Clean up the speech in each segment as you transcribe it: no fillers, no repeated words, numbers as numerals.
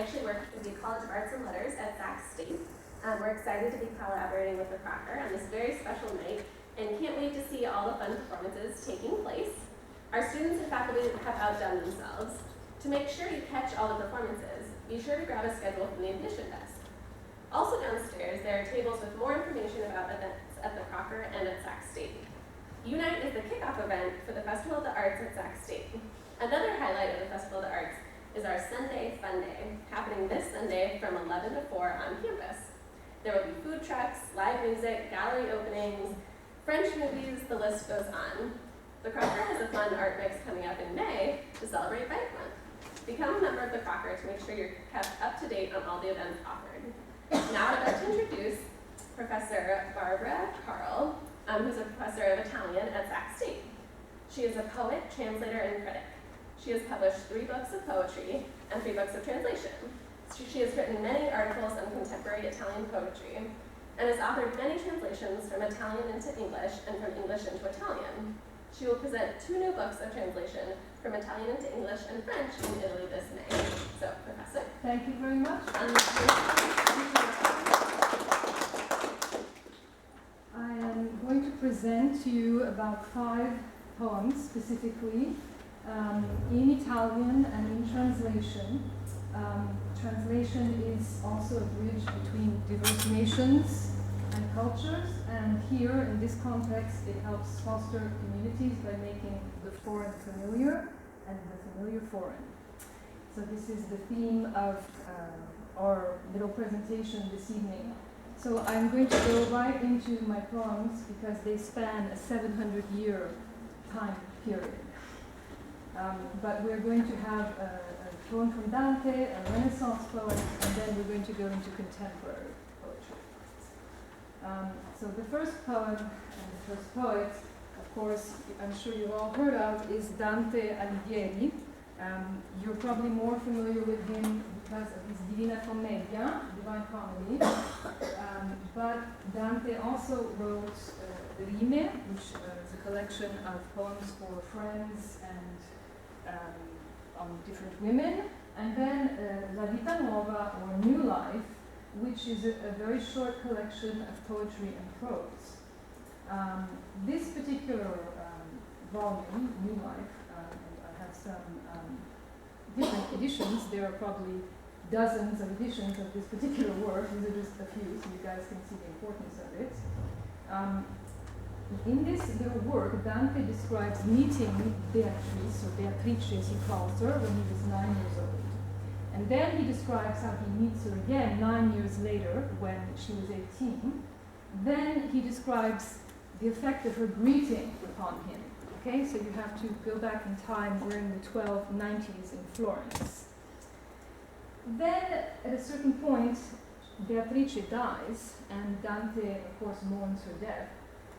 actually work at the College of Arts and Letters at Sac State. We're excited to be collaborating with the Crocker on this very special night and can't wait to see all the fun performances taking place. Our students and faculty have outdone themselves. To make sure you catch all the performances, be sure to grab a schedule from the admission desk. Also downstairs, there are tables with more information about events at the Crocker and at Sac State. Unite is the kickoff event for the Festival of the Arts at Sac State. Another highlight of the Festival of the Arts is our Sunday Fun Day, happening this Sunday from 11 to 4 on campus. There will be food trucks, live music, gallery openings, French movies, the list goes on. The Crocker has a fun art mix coming up in May to celebrate Bike Month. Become a member of the Crocker to make sure you're kept up to date on all the events offered. Now I'd like to introduce Professor Barbara Carle, who's a professor of Italian at Sac State. She is a poet, translator, and critic. She has published 3 books of poetry and 3 books of translation. She has written many articles on contemporary Italian poetry and has authored many translations from Italian into English and from English into Italian. She will present 2 new books of translation from Italian into English and French in Italy this May. So, Professor. Thank you very much. I am going to present to you about 5 poems specifically in Italian and in translation. Translation is also a bridge between diverse nations and cultures, and here in this context it helps foster communities by making the foreign familiar and the familiar foreign. So this is the theme of our little presentation this evening. So I'm going to go right into my poems because they span a 700-year time period. But we're going to have a poem from Dante, a Renaissance poet, and then we're going to go into contemporary poetry. So the first poem and the first poet, of course, I'm sure you've all heard of, is Dante Alighieri. You're probably more familiar with him because of his Divina Commedia, Divine Comedy. But Dante also wrote Rime, which is a collection of poems for friends and on different women, and then La Vita Nuova, or New Life, which is a very short collection of poetry and prose. This particular volume, New Life, and I have some different editions. There are probably dozens of editions of this particular work. These are just a few, so you guys can see the importance of it. In this little work, Dante describes meeting Beatrice, or Beatrice as he calls her, when he was 9 years old. And then he describes how he meets her again 9 years later, when she was 18. Then he describes the effect of her greeting upon him. Okay, so you have to go back in time. We're in the 1290s in Florence. Then, at a certain point, Beatrice dies, and Dante, of course, mourns her death.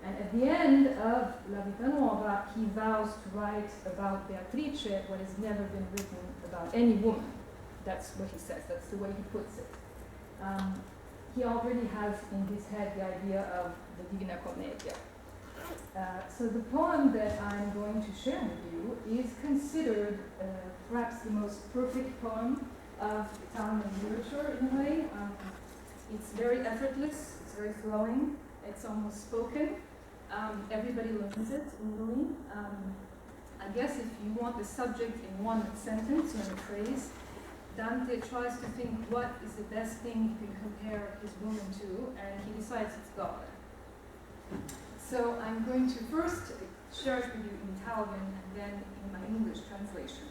And at the end of La Vita Nuova, he vows to write about Beatrice what has never been written about any woman. That's what he says, that's the way he puts it. He already has in his head the idea of the Divina Commedia. So the poem that I'm going to share with you is considered perhaps the most perfect poem of Italian literature in a way. It's very effortless, it's very flowing, it's almost spoken. Everybody learns it in Italy. I guess if you want the subject in one sentence or in a phrase, Dante tries to think what is the best thing you can compare his woman to, and he decides it's God. So I'm going to first share it with you in Italian and then in my English translation.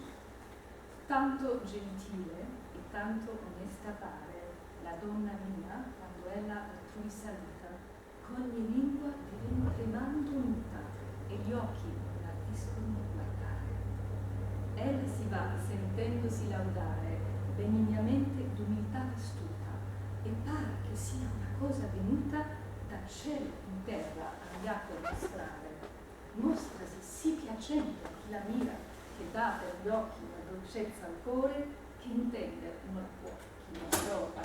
Tanto gentile e tanto onesta pare la donna mia quando ella altrui saluta, ogni lingua diventa tremando muta e gli occhi la discono guardare. Ella si va sentendosi laudare benignamente d'umiltà astuta e pare che sia una cosa venuta dal cielo in terra agli atti a mostrare. Mostrasi sì piacente a chi la mira, che dà per gli occhi una dolcezza al cuore, che intende non può chi non prova.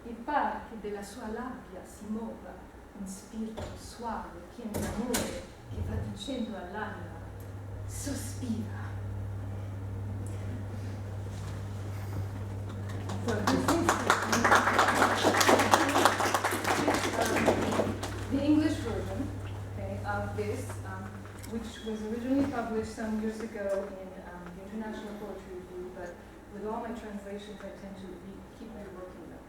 E pare che della sua labbia si muova un spirito suave, pieno d'amore, che va dicendo all'anima, sospira. of this, which was originally published some years ago in the International Poetry Review, but with all my translations I tend to keep reworking them.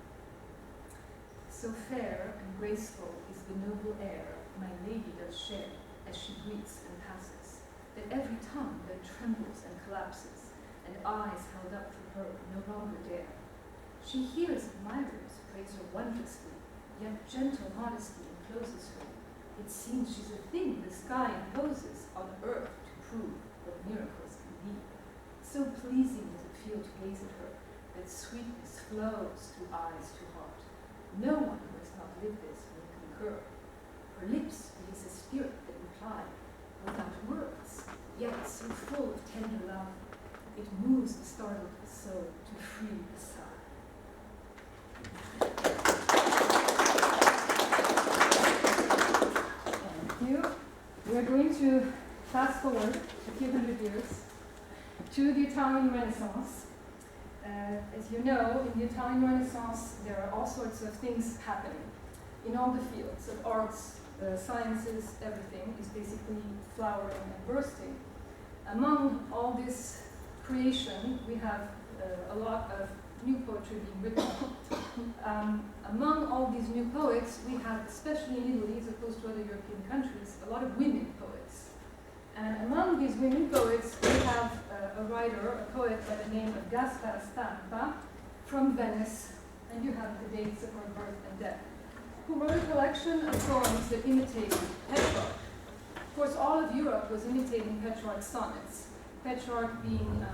So fair and graceful is the noble air my lady does share as she greets and passes, that every tongue that trembles and collapses, and eyes held up to her no longer dare. She hears admirers praise her wondrously, yet gentle modesty encloses her. It seems she's a thing the sky imposes on earth to prove what miracles can be. So pleasing does it feel to gaze at her, that sweetness flows through eyes to heart. No one who has not lived this will concur. Her lips release a spirit that reply, without words, yet so full of tender love, it moves the startled soul to free a sigh. Thank you. We are going to fast forward a few hundred years to the Italian Renaissance. As you know, in the Italian Renaissance, there are all sorts of things happening. In all the fields of arts, sciences, everything is basically flowering and bursting. Among all this creation, we have a lot of new poetry being written. Among all these new poets, we have, especially in Italy, as opposed to other European countries, a lot of women poets. And among these women poets, we have a writer, a poet by the name of Gaspara Stampa, from Venice, and you have the dates of her birth and death, who wrote a collection of poems that imitated Petrarch. Of course, all of Europe was imitating Petrarch's sonnets. Petrarch being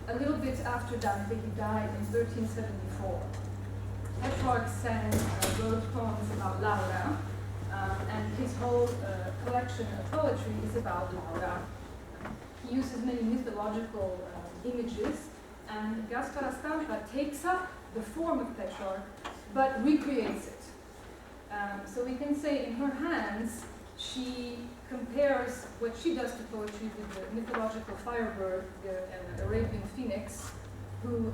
a little bit after Dante, he died in 1374. Petrarch wrote poems about larga, and his whole collection of poetry is about larga. He uses many mythological images, and Gaspara Stampa takes up the form of Petrarch, but recreates it. So we can say in her hands, she compares what she does to poetry with the mythological firebird, the Arabian phoenix, who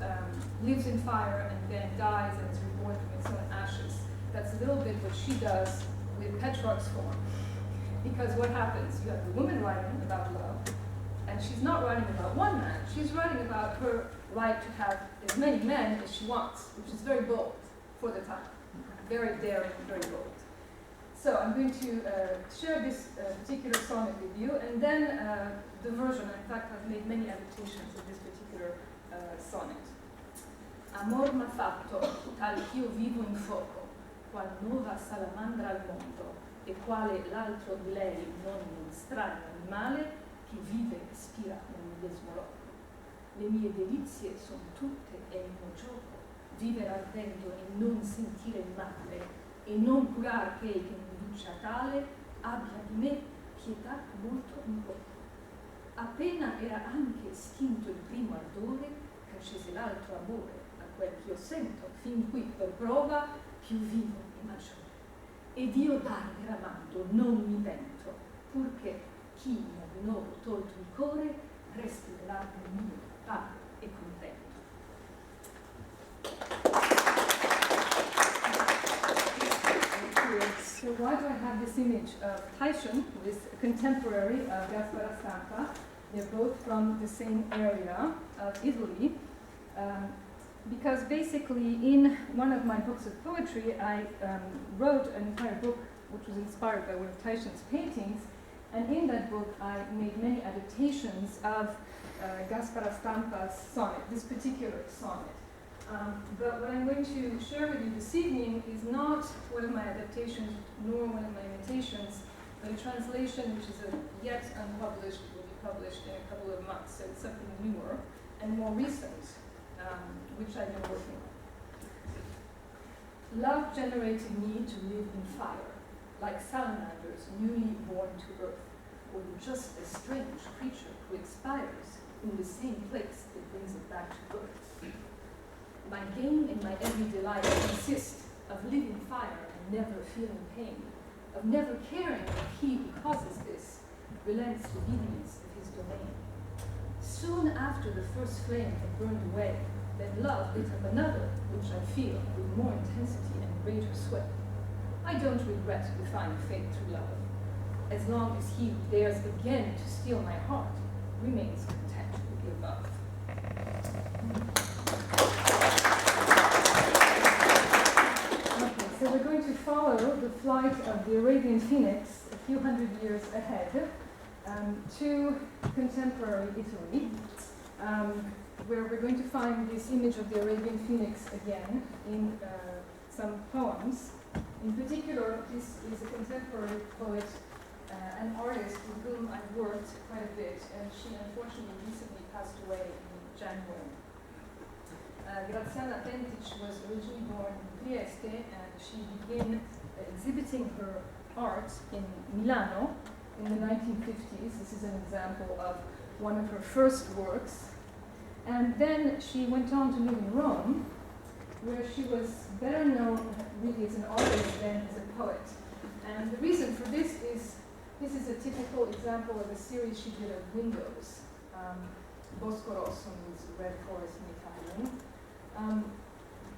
lives in fire and then dies and is reborn from its own ashes. That's a little bit what she does with Petrarch's form. Because what happens? You have a woman writing about love, and she's not writing about one man, she's writing about her right to have as many men as she wants, which is very bold for the time. Very daring, very bold. So I'm going to share this particular sonnet with you, and then the version. In fact, I've made many adaptations of this particular sonnet. Amor m'ha fatto, tal ch'io vivo in fuoco, qual nuova salamandra al mondo, e quale l'altro di lei non un strano animale che vive e spira nel medesimo loco. Le mie delizie sono tutte e il mio gioco, vivere ardendo e non sentire il male, e non curar che induce a tale, abbia di me pietà molto in poco. Appena era anche estinto il primo ardore, accese l'altro amore, a quel ch'io sento, fin qui per prova, più vivo e maggiore. Ed io darne ramando non mi pento, purché chi mi ha di nuovo tolto il core, resti dell'arte mio, padre e contento. So why do I have this image of Titian, who is a contemporary of Gaspara Stampa? They're both from the same area of Italy. Because basically in one of my books of poetry, I wrote an entire book which was inspired by one of Titian's paintings. And in that book, I made many adaptations of Gaspara Stampa's sonnet, this particular sonnet. But what I'm going to share with you this evening is not one of my adaptations, nor one of my imitations, but a translation which is yet unpublished, will be published in a couple of months. So it's something newer and more recent, which I've been working on. Love generated me to live in fire, like salamanders newly born to earth, or just a strange creature who expires in the same place that brings it back to birth. My gain and my every delight consist of living fire and never feeling pain, of never caring if he who causes this relents obedience of his domain. Soon after the first flame had burned away, then love lit up another, which I feel with more intensity and greater sweat. I don't regret defying fate through love. as long as he dares again to steal my heart, remains content with the above. Okay, so we're going to follow the flight of the Arabian phoenix a few hundred years ahead to contemporary Italy, where we're going to find this image of the Arabian phoenix again in some poems. In particular, this is a contemporary poet, an artist with whom I've worked quite a bit, and she unfortunately recently passed away in January. Graziana Pentich was originally born in Trieste, and she began exhibiting her art in Milano in the 1950s. This is an example of one of her first works. And then she went on to live in Rome, where she was better known really as an artist than as a poet. And the reason for this is a typical example of a series she did of windows. Bosco Rosso means red forest in Italian.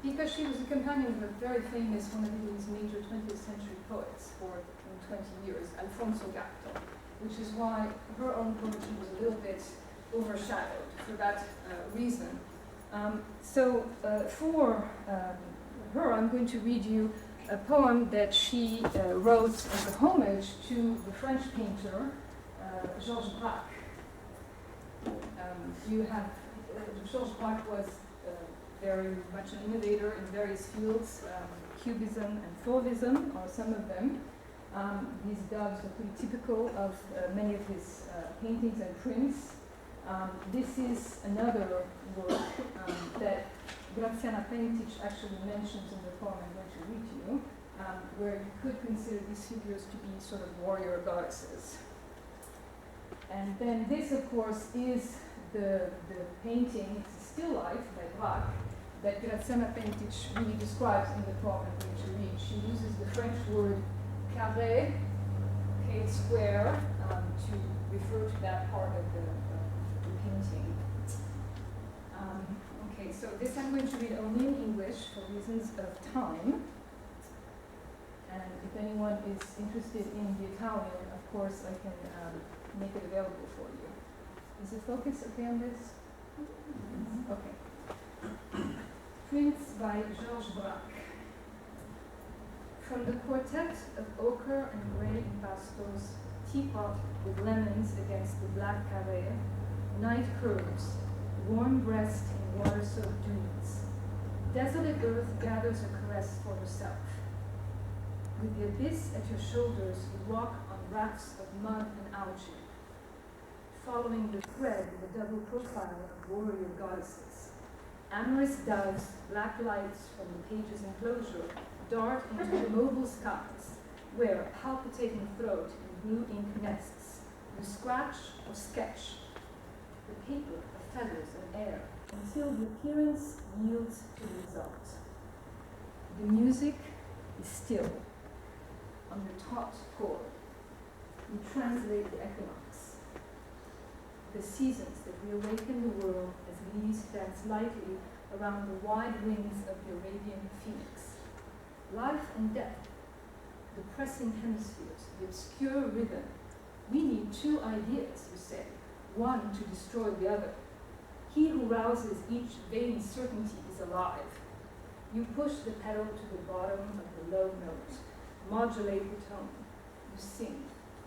Because she was a companion of a very famous, one of Italy's major 20th century poets for 20 years, Alfonso Gatto, which is why her own poetry was a little bit overshadowed for that reason. For her, I'm going to read you a poem that she wrote as a homage to the French painter Georges Braque. Georges Braque was very much an innovator in various fields. Cubism and Fauvism are some of them. These doves are pretty typical of many of his paintings and prints. This is another work that Graziana Pentich actually mentions in the poem I'm going to read to you, where you could consider these figures to be sort of warrior goddesses. And then this, of course, is the painting, it's a still life by Braque, that Graziana Pentich really describes in the poem I'm going to read. She uses the French word carré, square, to refer to that part of the painting. Okay, so this I'm going to read only in English for reasons of time. And if anyone is interested in the Italian, of course, I can make it available for you. Is the focus okay on this? Okay. Prints by Georges Braque. From the quartet of ochre and gray impastos, teapot with lemons against the black carré, night curves, warm breast in water-soaked dunes. Desolate earth gathers a caress for herself. With the abyss at your shoulders, you walk on rafts of mud and algae, following the thread of the double profile of warrior goddesses. Amorous doves, black lights from the page's enclosure, dart into immobile skies, where a palpitating throat and blue ink nests. You scratch or sketch the paper of feathers and air until the appearance yields to the result. The music is still. On the taut chord, you translate the equinox, the seasons that reawaken the world as leaves dance lightly around the wide wings of the Arabian phoenix. Life and death, the pressing hemispheres, the obscure rhythm. We need two ideas, you say, one to destroy the other. He who rouses each vain certainty is alive. You push the pedal to the bottom of the low note, modulate the tone. You sing.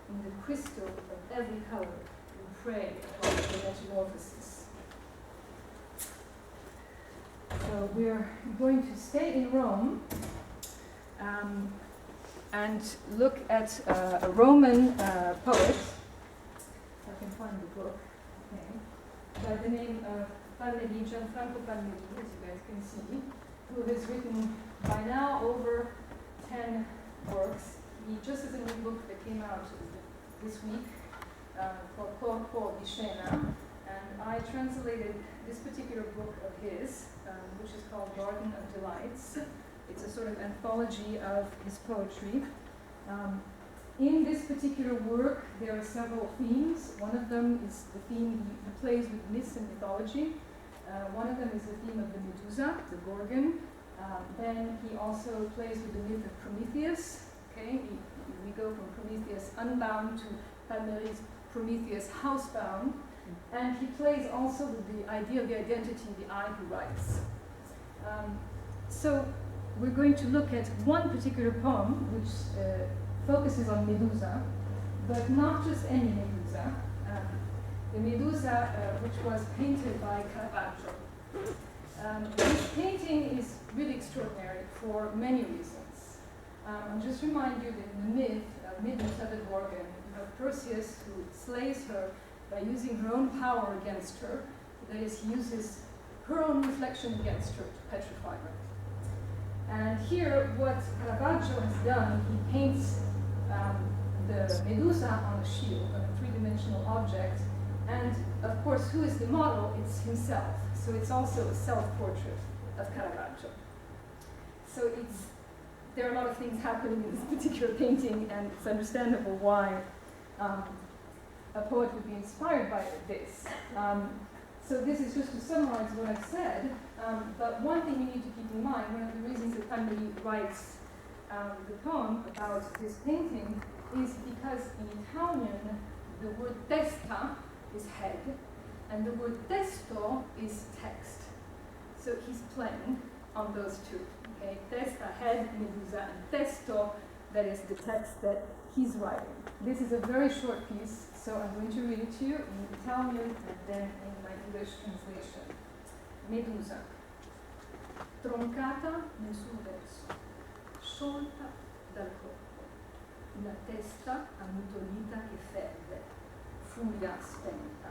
In the crystal of every color, you pray upon the metamorphosis. So we're going to stay in Rome and look at a Roman poet, if I can find the book, by the name of Gianfranco Palmeri, as you guys can see, who has written by now over 10 works. He just has a new book that came out this week called Corpo di Scena, and I translated this particular book of his, which is called Garden of Delights. It's a sort of anthology of his poetry. In this particular work, there are several themes. One of them is the theme he plays with myths and mythology. One of them is the theme of the Medusa, the Gorgon. Then he also plays with the myth of Prometheus. Okay, he We go from Prometheus unbound to Palmieri's Prometheus housebound, and he plays also with the idea of the identity, the I who writes. So we're going to look at one particular poem which focuses on Medusa, but not just any Medusa. The Medusa which was painted by Caravaggio. This painting is really extraordinary for many reasons. I'll just remind you that in the myth of Medusa the Gorgon, you have Perseus who slays her by using her own power against her. That is, he uses her own reflection against her to petrify her. And here, what Caravaggio has done, he paints the Medusa on a shield, on a three-dimensional object, and of course, who is the model? It's himself. So it's also a self-portrait of Caravaggio. So there are a lot of things happening in this particular painting, and it's understandable why a poet would be inspired by this. So this is just to summarize what I've said, but one thing you need to keep in mind, one of the reasons that Palmieri writes the poem about this painting is because in Italian, the word testa is head, and the word testo is text. So he's playing on those two. Okay, testa, head, Medusa, and testo, that is the text that he's writing. This is a very short piece, so I'm going to read it to you in Italian and then in my English translation. Medusa, troncata nel suo verso, sciolta dal corpo, una testa ammutolita che ferve, furia spenta,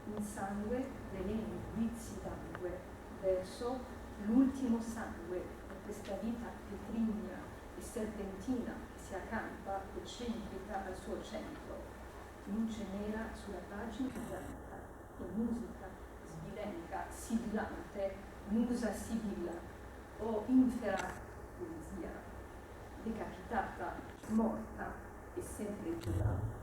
in sangue veleni vizi d'angue, verso l'ultimo sangue di questa vita petrigna e serpentina che si accampa eccentrica al suo centro, luce nera sulla pagina bianca e musica sbilenca, sibillante, musa sibilla, o infera poesia, decapitata, morta e sempre viva.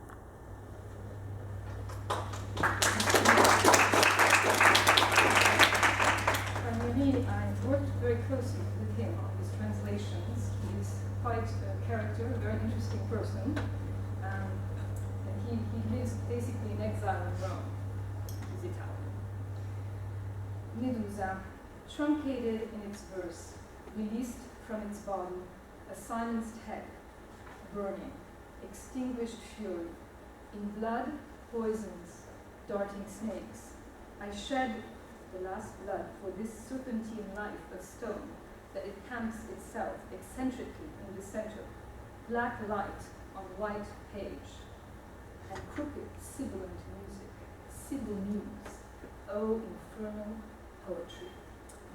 Palmieri, I worked very closely with him on his translations. He's quite a character, a very interesting person. And he lives basically in exile in Rome. He's Italian. Medusa, truncated in its verse, released from its body, a silenced head, burning, extinguished fury, in blood, poisons, darting snakes. I shed the last blood for this serpentine life of stone, that it camps itself eccentrically in the center, black light on white page, and crooked, sibilant music, sibyl muse, oh infernal poetry,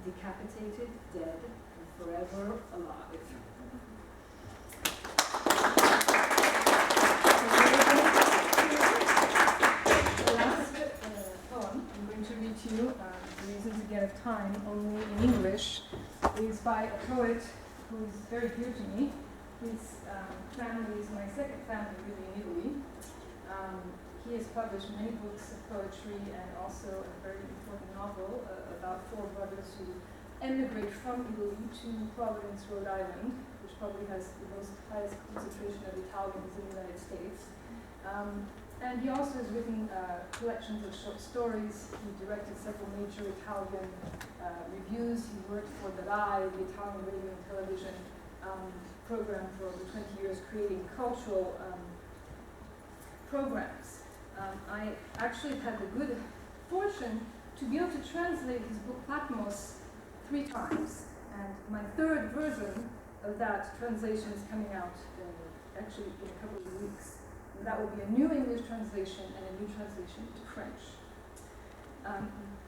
decapitated, dead, and forever alive. The last poem I'm going to read to you, for reasons again of time, only in English, is by a poet who is very dear to me. His family is my second family really in Italy. He has published many books of poetry and also a very important novel about four brothers who emigrate from Italy to Providence, Rhode Island, which probably has the highest concentration of Italians in the United States. And he also has written collections of short stories. He directed several major Italian reviews. He worked for the RAI, the Italian radio and television program, for over 20 years, creating cultural programs. I actually had the good fortune to be able to translate his book Patmos 3 times, and my third version of that translation is coming out actually in a couple of weeks. And that will be a new English translation and a new translation into French.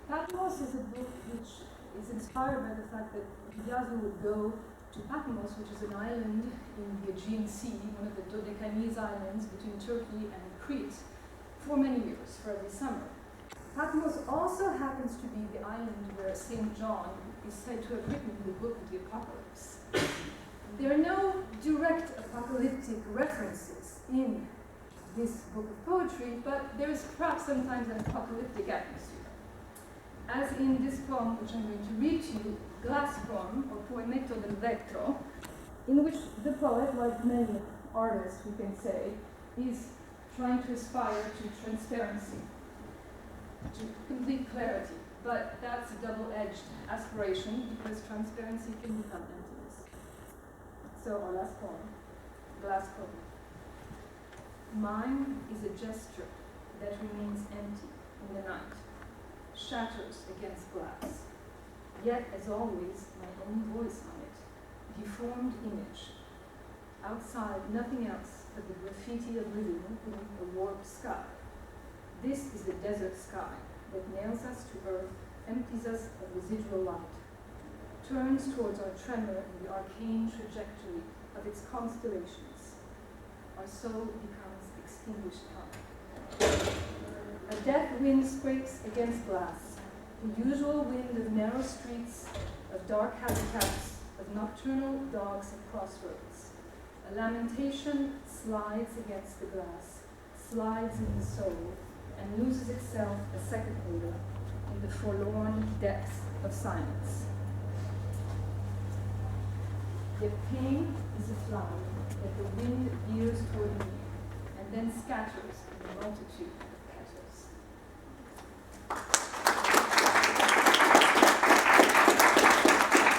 Patmos is a book which is inspired by the fact that Piazza would go to Patmos, which is an island in the Aegean Sea, one of the Dodecanese islands between Turkey and Crete, for many years, for every summer. Patmos also happens to be the island where St. John is said to have written the book of the Apocalypse. There are no direct apocalyptic references in this book of poetry, but there is perhaps sometimes an apocalyptic atmosphere. As in this poem, which I'm going to read to you, Glass Poem, or Poemetto del Vetro, in which the poet, like many artist, we can say, is trying to aspire to transparency, to complete clarity. But that's a double-edged aspiration because transparency can become emptiness. So our last poem, glass poem. Mine is a gesture that remains empty in the night, shatters against glass, yet as always my own voice on it, deformed image. Outside nothing else but the graffiti of living beneath a warped sky. This is the desert sky that nails us to earth, empties us of residual light, turns towards our tremor in the arcane trajectory of its constellations. Our soul becomes extinguished fire. A death wind scrapes against glass, the usual wind of narrow streets, of dark habitats, of nocturnal dogs at crossroads. A lamentation slides against the glass, slides in the soul, and loses itself a second later in the forlorn depths of silence. Yet pain is a flower that the wind veers toward me, and then scatters in a multitude of petals.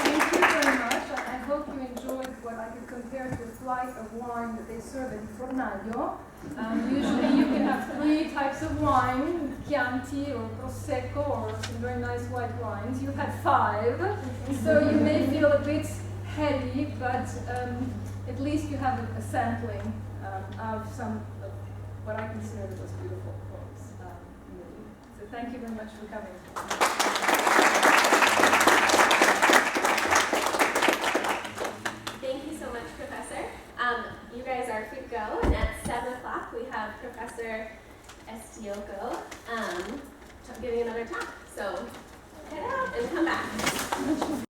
Thank you very much. I hope you enjoyed what I could compare to a flight of wine that they serve in Fornaglio. Usually you can have 3 types of wine, Chianti or Prosecco or some very nice white wines. You had 5, so you may feel a bit heady, but at least you have a sampling of some of what I consider the most beautiful poems in the book. So thank you very much for coming. Thank you so much, Professor. You guys are free to go, and at 7 o'clock we have Professor Estioko giving another talk. So head out and come back.